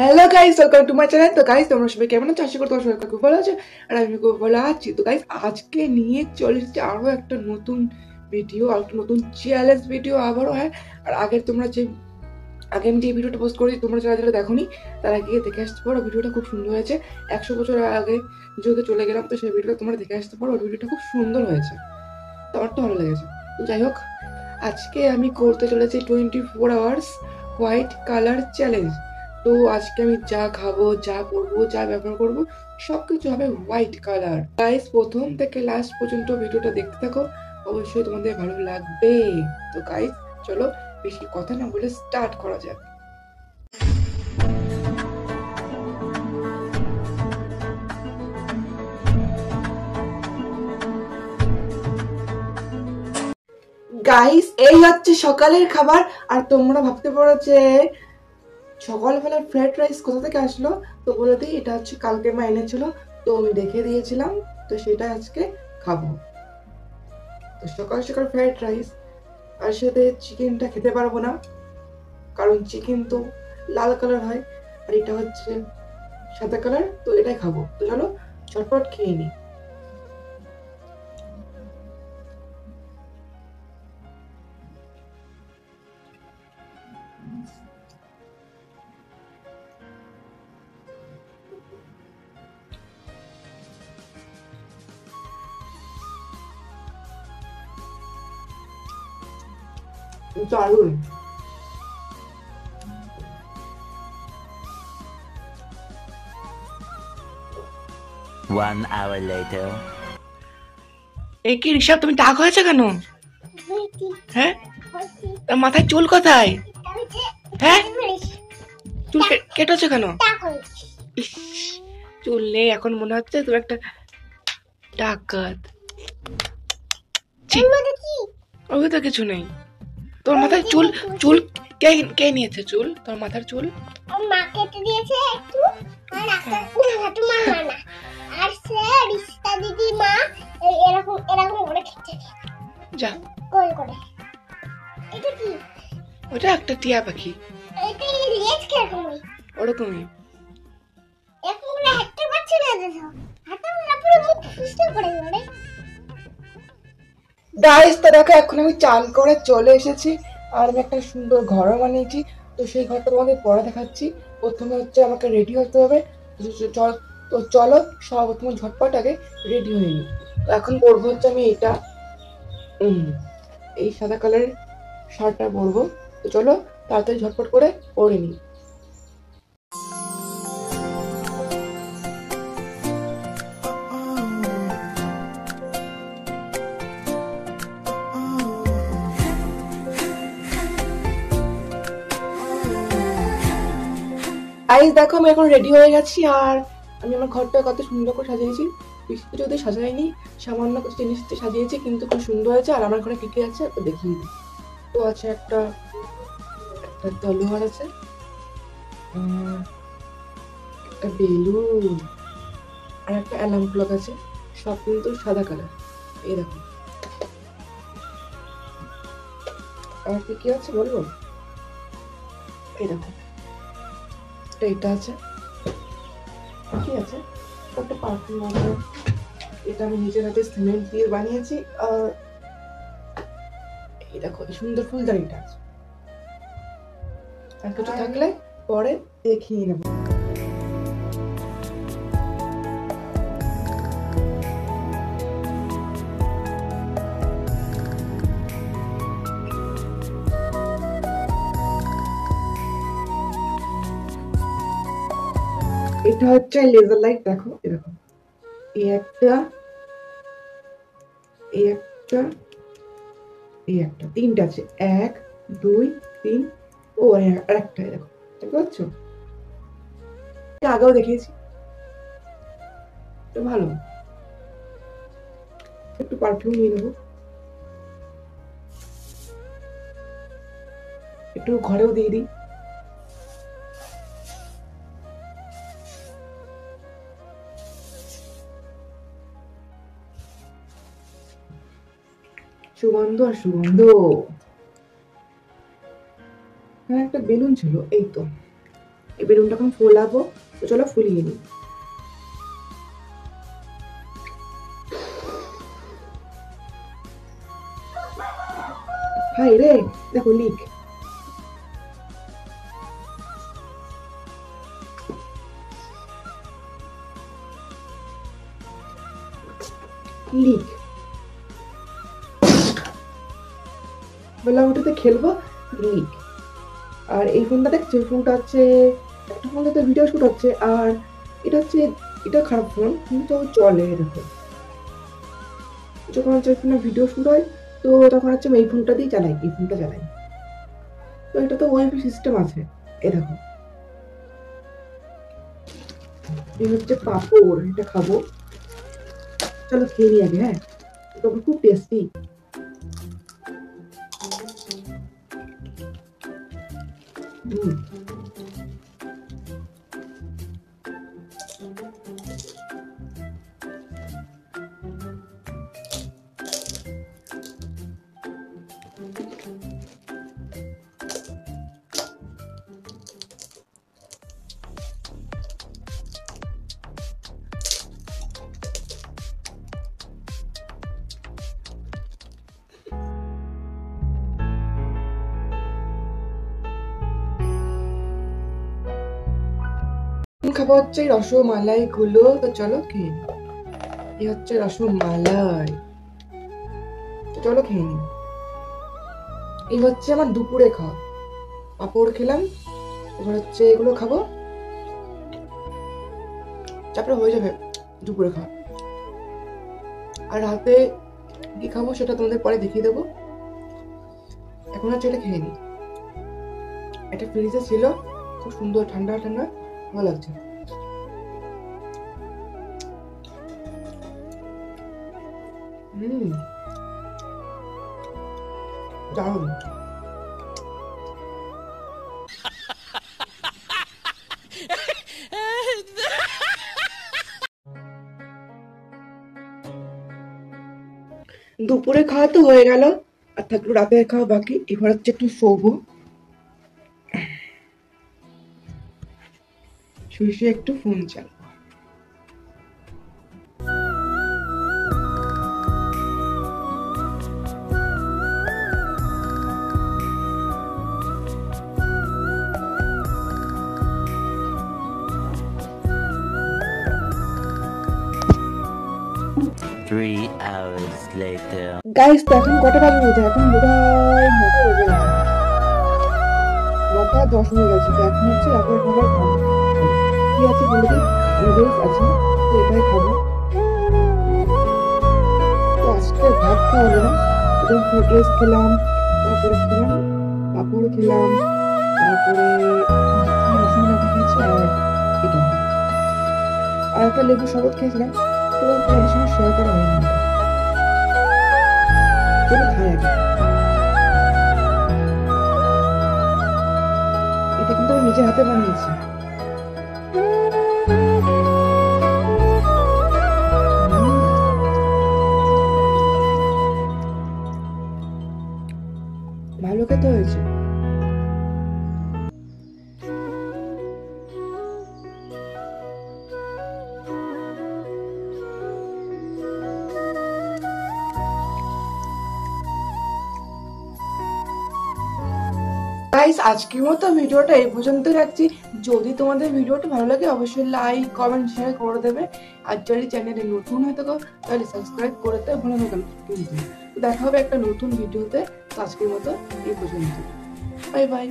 Hello guys, welcome to my channel. তো guys, তোমরা সবাই কেমন আছো? আশা করি তোমরা সবাই খুব ভালো আছো আর আমি খুব ভালো আছি। তো গাইস, আজকে নিয়ে চলে এসেছি আরও একটা নতুন ভিডিও, আর একটা নতুন চ্যালেঞ্জ ভিডিও আবারও। হ্যাঁ, আর আগে আমি যে ভিডিওটা পোস্ট করেছি, তোমরা যারা যারা দেখোনি তারা গিয়ে দেখে আসতে পারো। ভিডিওটা খুব সুন্দর হয়েছে। 100 বছর আগে যেহেতু চলে গেলাম, তো সেই ভিডিওটা তোমরা দেখে আসতে পারো। ভিডিওটা খুব সুন্দর হয়েছে, তো আমার তো ভালো লেগেছে। তো যাই হোক, আজকে আমি করতে চলেছি 24 আওয়ার্স হোয়াইট কালার চ্যালেঞ্জ। তো আজকে আমি যা খাবো, যা করবো, যা ব্যবহার করবো, সবকিছু হবে হোয়াইট কালার। গাইস, প্রথম থেকে লাস্ট পর্যন্ত ভিডিওটা দেখতে থাকো, অবশ্যই তোমাদের ভালো লাগবে। তো গাইস, চলো বেশি কথা না বলে স্টার্ট করা যাক। গাইস, এই হচ্ছে সকালের খাবার। আর তোমরা ভাবতে পারো যে সকালবেলা ফ্রাইড রাইস কোথা থেকে আসলো। তো বলে দিই, এটা হচ্ছে কালকে মা এনেছিল, তো আমি রেখে দিয়েছিলাম, তো সেটা আজকে খাবো। তো সকাল সকাল ফ্রাইড রাইস, আর সাথে চিকেনটা খেতে পারবো না, কারণ চিকেন তো লাল কালার হয়, আর এটা হচ্ছে সাদা কালার, তো এটাই খাবো। তো চলো চটপট খেয়ে নিই। দারুণ। 1 hour later. এই কি ঋষভ, তুমি টাক হয়েছে কেন? হ্যাঁ, তার মাথায় চুল কোথায়? হ্যাঁ, চুল কেটেছে কেন? ইস, চুল নেই, এখন মনে হচ্ছে তুমি একটা ডাকাত। ওই তো কিছু নেই। তোর মাথায় চুল চুল কে কে নিয়েছে? চুল, তোর মাথার চুল মা কেটে দিয়েছে একটু, আর একটা তোমার মা না, আর সে রিস্তা দিদি মা এরকম এরকম করে কেটে যা গোল করে। এটা কি? ওটা একটা টিয়া পাখি, এটা লেজ কিরকম? ওরকমই। এরকম করে হাঁটতে পারছে না, দেখো হাঁটা না পুরো মুখ ফুসতে পড়ে গেল। গাইস, তো দেখো, এখন আমি চান করে চলে এসেছি, আর আমি একটা সুন্দর ঘরও বানিয়েছি। তো সেই ঘরটা তোমাদের পরে দেখাচ্ছি। প্রথমে হচ্ছে আমাকে রেডি হতে হবে। তো চলো সর্বপ্রথম ঝটপট আগে রেডি হয়ে নিই। তো এখন পরবো হচ্ছে আমি এটা, এই সাদা কালারের শার্টটা পরবো। তো চলো তাড়াতাড়ি ঝটপট করে পরে নিই। গাইস দেখো, আমি এখন রেডি হয়ে গেছি, আর আমি আমার ঘরটা কত সুন্দর করে সাজিয়েছি। বেশি কিছু যদি সাজাইনি, সামান্য কিছু জিনিস দিয়ে সাজিয়েছি, কিন্তু খুব সুন্দর হয়েছে। আর আমার ঘরে কি কি আছে তো দেখিয়ে দিই। তো আছে একটা একটা তলোয়ার আছে, একটা বেলুন, আর একটা অ্যালার্ম ক্লক আছে। সব কিন্তু সাদা কালার। এই দেখো, আর কি কি আছে বলবো? এই দেখো, এটা আছে, কি আছে, একটা পারফিউম আছে। এটা আমি নিজের হাতে সিমেন্ট দিয়ে বানিয়েছি। আর এই দেখো, এই সুন্দর ফুলদানিটা আছে। আর কিছু থাকলে পরে দেখিয়ে নেবো। এটা হচ্ছে লেজার লাইট। দেখো, এরকম এই একটা, এই একটা, এই একটা, তিনটা আছে। 1 2 3। ও, আর একটা দেখো, দেখতে পাচ্ছ? আগেও দেখিয়েছি, তো ভালো। একটু পারফিউম নিয়ে নেবো, একটু ঘরেও দিয়ে দিই। সুগন্ধ আর সুগন্ধ। হ্যাঁ, একটা বেলুন ছিল, এই তো এই বেলুনটা এখন ফোলাবো। তো চলো ফুলিয়ে নিই। হাই রে, দেখো লিক। লিক বললাম ওটাতে খেলবো, লিক। আর এই ফোনটা দেখছো, এই ফোনটা হচ্ছে একটা ফোন থেকে ভিডিও শুট হচ্ছে, আর এটা হচ্ছে, এটা খারাপ ফোন কিন্তু চলে। দেখো যখন হচ্ছে ফোনে ভিডিও শুট হয় তো তখন হচ্ছে আমি এই ফোনটা দিয়ে চালাই, এই ফোনটা চালাই। তো এটা তো ওয়াইফাই সিস্টেম আছে। এই দেখো, এই হচ্ছে পাপড়, এটা খাবো। চলো খেয়ে নিই আগে। হ্যাঁ, তবে খুব টেস্টি। খাবো হচ্ছে রসমালাই গুলো। তো চলো খেয়ে নিই। এই হচ্ছে রসমালাই, তো চলো খেয়ে নিই। এই হচ্ছে আমার দুপুরে খাওয়া। পাঁপড় খেলাম, এবার হচ্ছে এগুলো খাবো, তারপরে হয়ে যাবে দুপুরে খাওয়া। আর রাতে কি খাবো সেটা তোমাদের পরে দেখিয়ে দেবো। এখন হচ্ছে এটা খেয়ে নিই। এটা ফ্রিজে ছিল, খুব সুন্দর ঠান্ডা ঠান্ডা, ভালো লাগছে। দারুণ। দুপুরে খাওয়া তো হয়ে গেল, আর থাকলো রাতের খাওয়া বাকি। এবার হচ্ছে একটু শোবো, শুয়ে শুয়ে একটু ফোন চালাবো। Three hours later. গাইস, তো এখন কটা বাজে বলতে, এখন বোধহয় 9টা বেজে গেছে, 9টা 10 হয়ে গেছে। তো এখন হচ্ছে রাতের খাবার খাবো। কি আছে বলে দিই, নুডলস আছে, তো এটাই খাবো। তো আজকে ভাত খাওয়া হলো না, প্রথম ফ্রাইড রাইস খেলাম, তারপরে খেলাম পাঁপড় খেলাম, তারপরে রসমালাইটা খেয়েছি, আর এটা আর একটা লেবু শরবত খেয়েছিলাম। তো তোমাদের সঙ্গে শেয়ার করা হয়নি। চলো খাই আগে। এটা কিন্তু আমি নিজের হাতে বানিয়েছি। ভালো খেতে হয়েছে। গাইস, আজকের মতো ভিডিওটা এই পর্যন্ত রাখছি। যদি তোমাদের ভিডিওটা ভালো লাগে অবশ্যই লাইক কমেন্ট শেয়ার করে দেবে। আর যদি চ্যানেলে নতুন হয়ে থাকো তাহলে সাবস্ক্রাইব করতে ভুলো না কিন্তু। দেখা হবে একটা নতুন ভিডিওতে। আজকের মতো এই পর্যন্ত, বাই বাই।